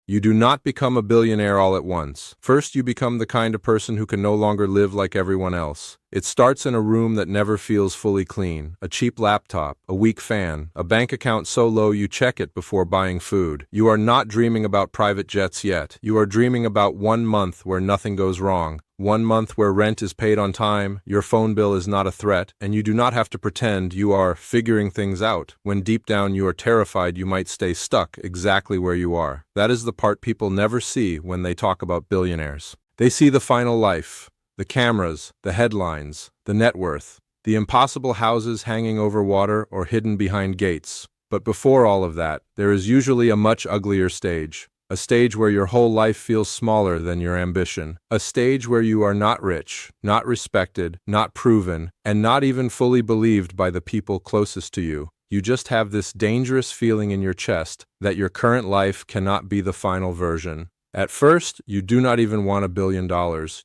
You do not become a billionaire all at once. First, you become the kind of person who can no longer live like everyone else. It starts in a room that never feels fully clean, a cheap laptop, a weak fan, a bank account so low you check it before buying food. You are not dreaming about private jets yet. You are dreaming about 1 month where nothing goes wrong. 1 month where rent is paid on time, your phone bill is not a threat, and you do not have to pretend you are figuring things out, when deep down you are terrified you might stay stuck exactly where you are. That is the part people never see when they talk about billionaires. They see the final life, the cameras, the headlines, the net worth, the impossible houses hanging over water or hidden behind gates. But before all of that, there is usually a much uglier stage. A stage where your whole life feels smaller than your ambition. A stage where you are not rich, not respected, not proven, and not even fully believed by the people closest to you. You just have this dangerous feeling in your chest that your current life cannot be the final version. At first, you do not even want $1 billion.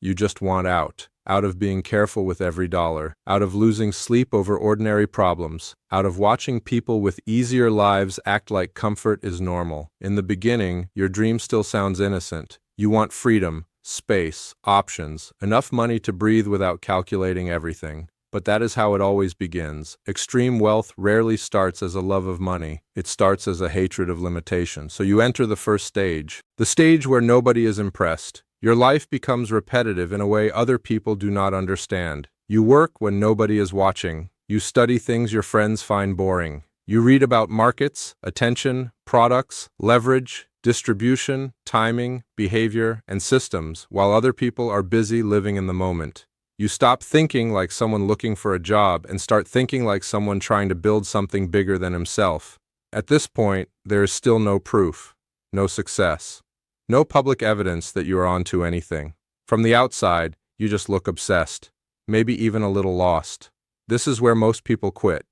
You just want out. Out of being careful with every dollar, out of losing sleep over ordinary problems, out of watching people with easier lives act like comfort is normal. In the beginning, your dream still sounds innocent. You want freedom, space, options, enough money to breathe without calculating everything. But that is how it always begins. Extreme wealth rarely starts as a love of money. It starts as a hatred of limitation. So you enter the first stage, the stage where nobody is impressed. Your life becomes repetitive in a way other people do not understand. You work when nobody is watching. You study things your friends find boring. You read about markets, attention, products, leverage, distribution, timing, behavior, and systems, while other people are busy living in the moment. You stop thinking like someone looking for a job and start thinking like someone trying to build something bigger than himself. At this point, there is still no proof, no success. No public evidence that you are onto anything. From the outside, you just look obsessed, maybe even a little lost. This is where most people quit,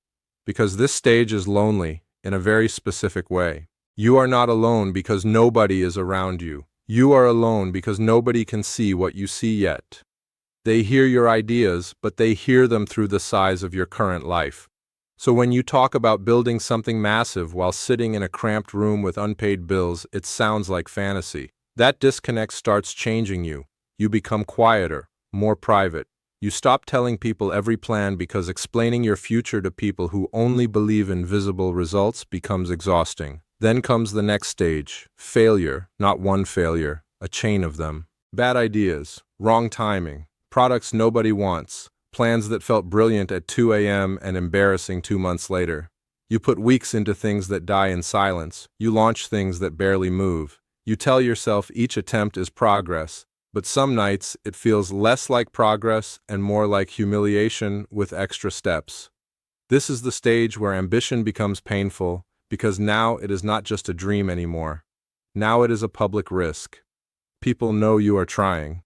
because this stage is lonely in a very specific way. You are not alone because nobody is around you. You are alone because nobody can see what you see yet. They hear your ideas, but they hear them through the size of your current life. So when you talk about building something massive while sitting in a cramped room with unpaid bills, it sounds like fantasy. That disconnect starts changing you. You become quieter, more private. You stop telling people every plan because explaining your future to people who only believe in visible results becomes exhausting. Then comes the next stage, failure, not one failure, a chain of them. Bad ideas, wrong timing, products nobody wants. Plans that felt brilliant at 2 a.m. and embarrassing 2 months later. You put weeks into things that die in silence. You launch things that barely move. You tell yourself each attempt is progress, but some nights it feels less like progress and more like humiliation with extra steps. This is the stage where ambition becomes painful, because now it is not just a dream anymore. Now it is a public risk. People know you are trying,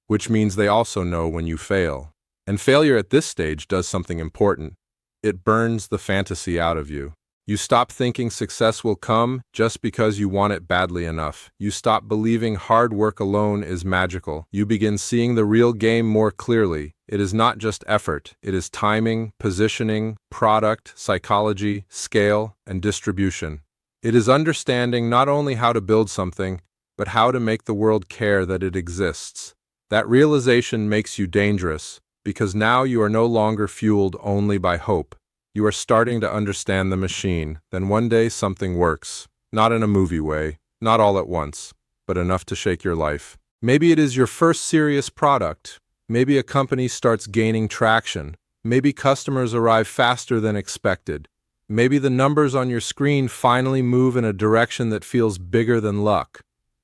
which means they also know when you fail. And failure at this stage does something important. It burns the fantasy out of you. You stop thinking success will come just because you want it badly enough. You stop believing hard work alone is magical. You begin seeing the real game more clearly. It is not just effort. It is timing, positioning, product, psychology, scale, and distribution. It is understanding not only how to build something, but how to make the world care that it exists. That realization makes you dangerous, because now you are no longer fueled only by hope. You are starting to understand the machine. Then one day something works. Not in a movie way, not all at once, but enough to shake your life. Maybe it is your first serious product. Maybe a company starts gaining traction. Maybe customers arrive faster than expected. Maybe the numbers on your screen finally move in a direction that feels bigger than luck.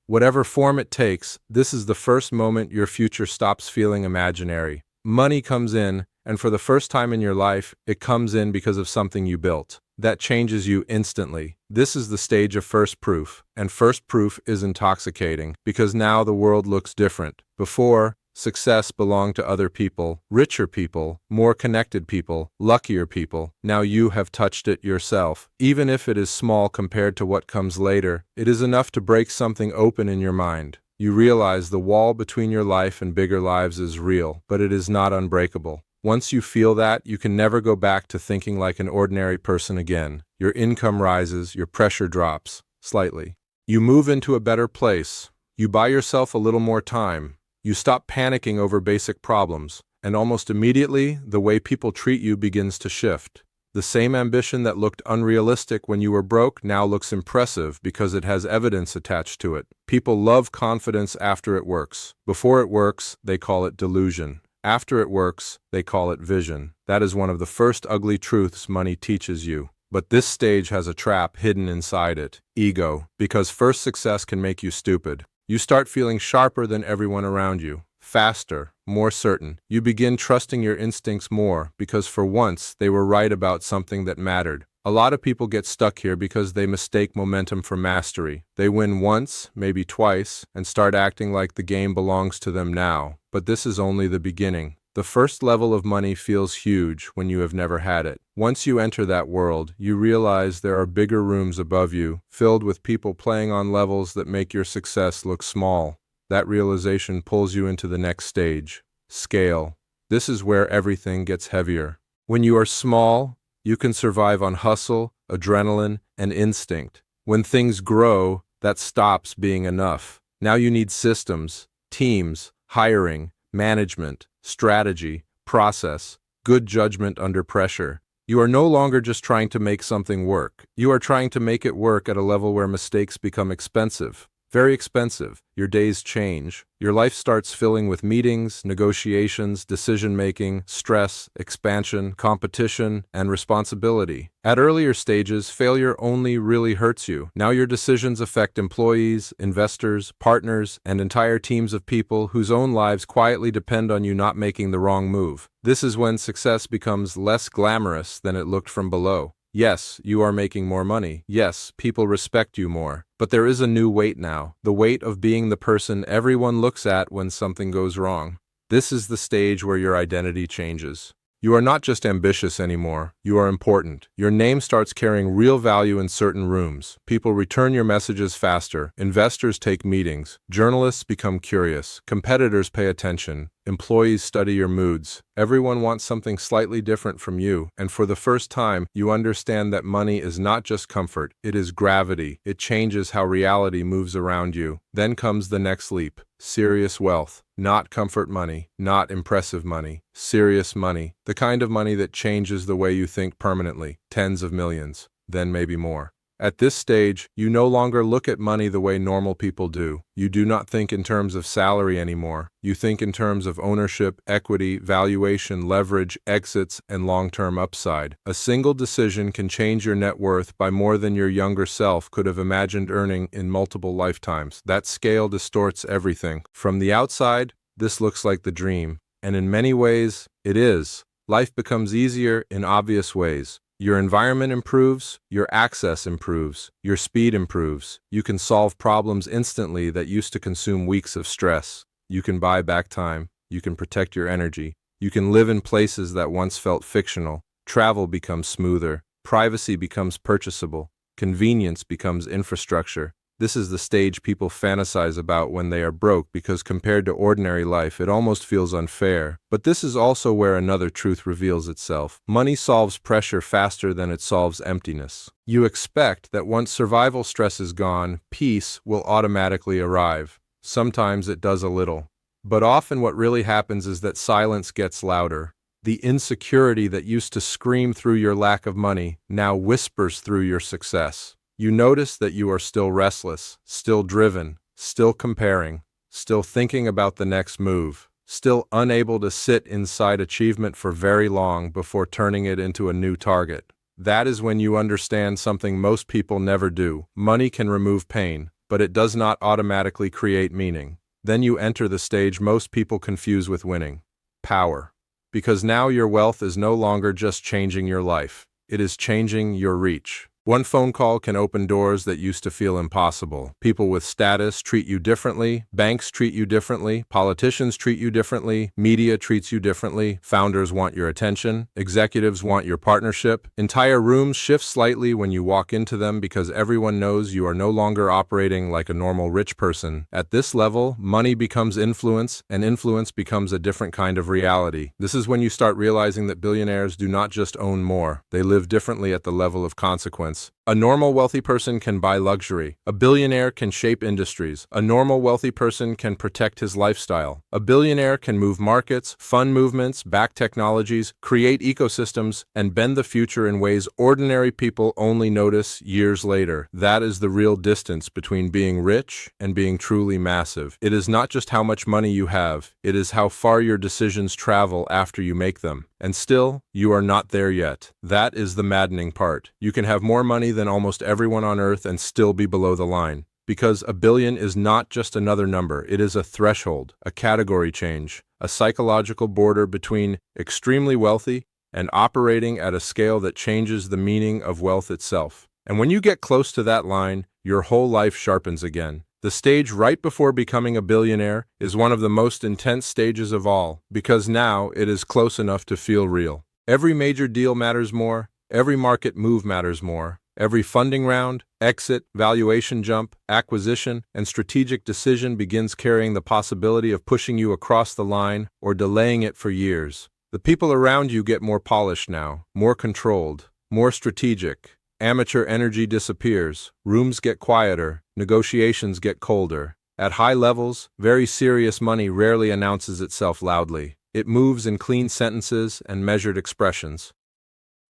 Whatever form it takes, this is the first moment your future stops feeling imaginary. Money comes in, and for the first time in your life, it comes in because of something you built. That changes you instantly. This is the stage of first proof, and first proof is intoxicating, because now the world looks different. Before, success belonged to other people, richer people, more connected people, luckier people. Now you have touched it yourself. Even if it is small compared to what comes later, it is enough to break something open in your mind. You realize the wall between your life and bigger lives is real, but it is not unbreakable. Once you feel that, you can never go back to thinking like an ordinary person again. Your income rises, your pressure drops, slightly. You move into a better place. You buy yourself a little more time. You stop panicking over basic problems, and almost immediately, the way people treat you begins to shift. The same ambition that looked unrealistic when you were broke now looks impressive because it has evidence attached to it. People love confidence after it works. Before it works, they call it delusion. After it works, they call it vision. That is one of the first ugly truths money teaches you. But this stage has a trap hidden inside it: ego. Because first success can make you stupid. You start feeling sharper than everyone around you. Faster, more certain. You begin trusting your instincts more because for once they were right about something that mattered. A lot of people get stuck here because they mistake momentum for mastery. They win once, maybe twice, and start acting like the game belongs to them now. But this is only the beginning. The first level of money feels huge when you have never had it. Once you enter that world, you realize there are bigger rooms above you, filled with people playing on levels that make your success look small. That realization pulls you into the next stage: scale. This is where everything gets heavier. When you are small, you can survive on hustle, adrenaline, and instinct. When things grow, that stops being enough. Now you need systems, teams, hiring, management, strategy, process, good judgment under pressure. You are no longer just trying to make something work. You are trying to make it work at a level where mistakes become expensive. Very expensive. Your days change. Your life starts filling with meetings, negotiations, decision-making, stress, expansion, competition, and responsibility. At earlier stages, failure only really hurts you. Now your decisions affect employees, investors, partners, and entire teams of people whose own lives quietly depend on you not making the wrong move. This is when success becomes less glamorous than it looked from below. Yes, you are making more money. Yes, people respect you more. But there is a new weight now, the weight of being the person everyone looks at when something goes wrong. This is the stage where your identity changes. You are not just ambitious anymore, you are important. Your name starts carrying real value in certain rooms. People return your messages faster, investors take meetings, journalists become curious, competitors pay attention, employees study your moods. Everyone wants something slightly different from you, and for the first time, you understand that money is not just comfort, it is gravity. It changes how reality moves around you. Then comes the next leap: serious wealth. Not comfort money, not impressive money, serious money, the kind of money that changes the way you think permanently, tens of millions, then maybe more. At this stage, you no longer look at money the way normal people do. You do not think in terms of salary anymore. You think in terms of ownership, equity, valuation, leverage, exits, and long-term upside. A single decision can change your net worth by more than your younger self could have imagined earning in multiple lifetimes. That scale distorts everything. From the outside, this looks like the dream, and in many ways, it is. Life becomes easier in obvious ways. Your environment improves, your access improves, your speed improves. You can solve problems instantly that used to consume weeks of stress. You can buy back time. You can protect your energy. You can live in places that once felt fictional. Travel becomes smoother. Privacy becomes purchasable. Convenience becomes infrastructure. This is the stage people fantasize about when they are broke because compared to ordinary life, it almost feels unfair. But this is also where another truth reveals itself. Money solves pressure faster than it solves emptiness. You expect that once survival stress is gone, peace will automatically arrive. Sometimes it does a little. But often what really happens is that silence gets louder. The insecurity that used to scream through your lack of money now whispers through your success. You notice that you are still restless, still driven, still comparing, still thinking about the next move, still unable to sit inside achievement for very long before turning it into a new target. That is when you understand something most people never do. Money can remove pain, but it does not automatically create meaning. Then you enter the stage most people confuse with winning: power. Because now your wealth is no longer just changing your life, it is changing your reach. One phone call can open doors that used to feel impossible. People with status treat you differently, banks treat you differently, politicians treat you differently, media treats you differently, founders want your attention, executives want your partnership. Entire rooms shift slightly when you walk into them because everyone knows you are no longer operating like a normal rich person. At this level, money becomes influence, and influence becomes a different kind of reality. This is when you start realizing that billionaires do not just own more, they live differently at the level of consequence. A normal wealthy person can buy luxury. A billionaire can shape industries. A normal wealthy person can protect his lifestyle. A billionaire can move markets, fund movements, back technologies, create ecosystems, and bend the future in ways ordinary people only notice years later. That is the real distance between being rich and being truly massive. It is not just how much money you have, it is how far your decisions travel after you make them. And still, you are not there yet. That is the maddening part. You can have more money than almost everyone on Earth and still be below the line. Because a billion is not just another number, it is a threshold, a category change, a psychological border between extremely wealthy and operating at a scale that changes the meaning of wealth itself. And when you get close to that line, your whole life sharpens again. The stage right before becoming a billionaire is one of the most intense stages of all, because now it is close enough to feel real. Every major deal matters more, every market move matters more, every funding round, exit, valuation jump, acquisition, and strategic decision begins carrying the possibility of pushing you across the line or delaying it for years. The people around you get more polished now, more controlled, more strategic. Amateur energy disappears, rooms get quieter, negotiations get colder. At high levels, very serious money rarely announces itself loudly. It moves in clean sentences and measured expressions.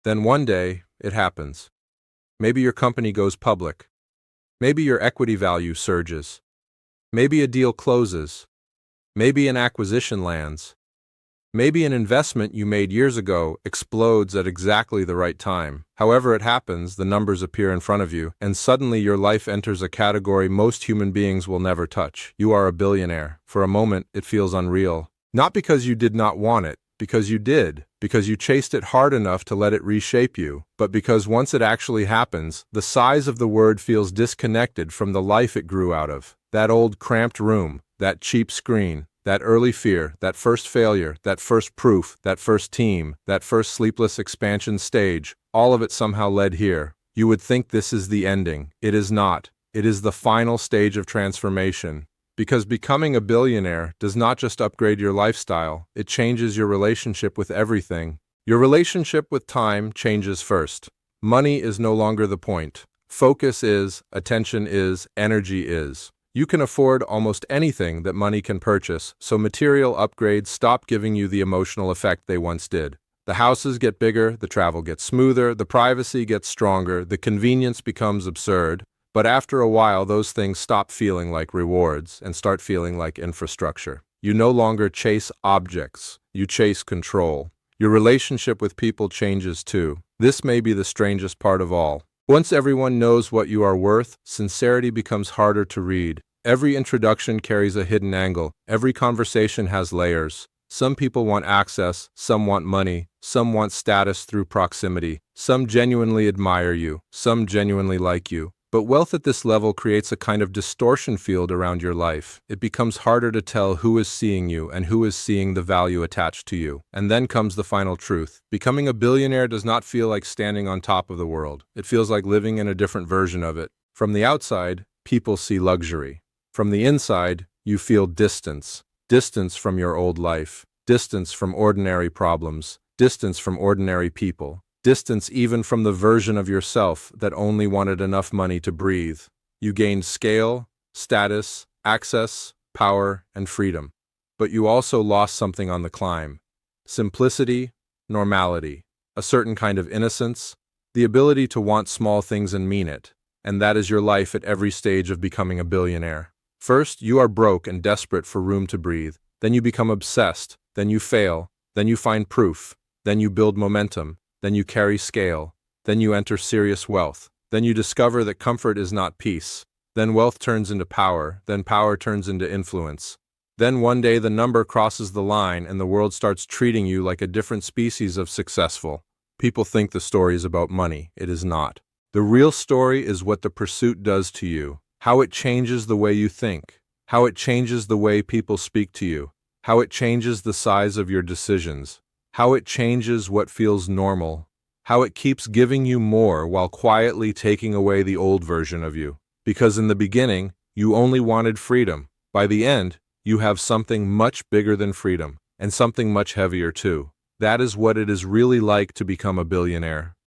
Then one day, it happens. Maybe your company goes public. Maybe your equity value surges. Maybe a deal closes. Maybe an acquisition lands. Maybe an investment you made years ago explodes at exactly the right time. However it happens, the numbers appear in front of you, and suddenly your life enters a category most human beings will never touch. You are a billionaire. For a moment, it feels unreal. Not because you did not want it, because you did, because you chased it hard enough to let it reshape you, but because once it actually happens, the size of the word feels disconnected from the life it grew out of. That old cramped room, that cheap screen, that early fear, that first failure, that first proof, that first team, that first sleepless expansion stage, all of it somehow led here. You would think this is the ending. It is not. It is the final stage of transformation. Because becoming a billionaire does not just upgrade your lifestyle, it changes your relationship with everything. Your relationship with time changes first. Money is no longer the point. Focus is, attention is, energy is. You can afford almost anything that money can purchase, so material upgrades stop giving you the emotional effect they once did. The houses get bigger, the travel gets smoother, the privacy gets stronger, the convenience becomes absurd. But after a while, those things stop feeling like rewards and start feeling like infrastructure. You no longer chase objects, you chase control. Your relationship with people changes too. This may be the strangest part of all. Once everyone knows what you are worth, sincerity becomes harder to read. Every introduction carries a hidden angle. Every conversation has layers. Some people want access, some want money, some want status through proximity. Some genuinely admire you, some genuinely like you. But wealth at this level creates a kind of distortion field around your life. It becomes harder to tell who is seeing you and who is seeing the value attached to you. And then comes the final truth. Becoming a billionaire does not feel like standing on top of the world. It feels like living in a different version of it. From the outside, people see luxury. From the inside, you feel distance. Distance from your old life. Distance from ordinary problems. Distance from ordinary people. Distance even from the version of yourself that only wanted enough money to breathe. You gained scale, status, access, power, and freedom. But you also lost something on the climb. Simplicity, normality, a certain kind of innocence, the ability to want small things and mean it. And that is your life at every stage of becoming a billionaire. First, you are broke and desperate for room to breathe. Then you become obsessed. Then you fail. Then you find proof. Then you build momentum. Then you carry scale. Then you enter serious wealth. Then you discover that comfort is not peace. Then wealth turns into power. Then power turns into influence. Then one day the number crosses the line and the world starts treating you like a different species of successful. People think the story is about money. It is not. The real story is what the pursuit does to you. How it changes the way you think. How it changes the way people speak to you. How it changes the size of your decisions. How it changes what feels normal, how it keeps giving you more while quietly taking away the old version of you. Because in the beginning, you only wanted freedom. By the end, you have something much bigger than freedom, and something much heavier too. That is what it is really like to become a billionaire.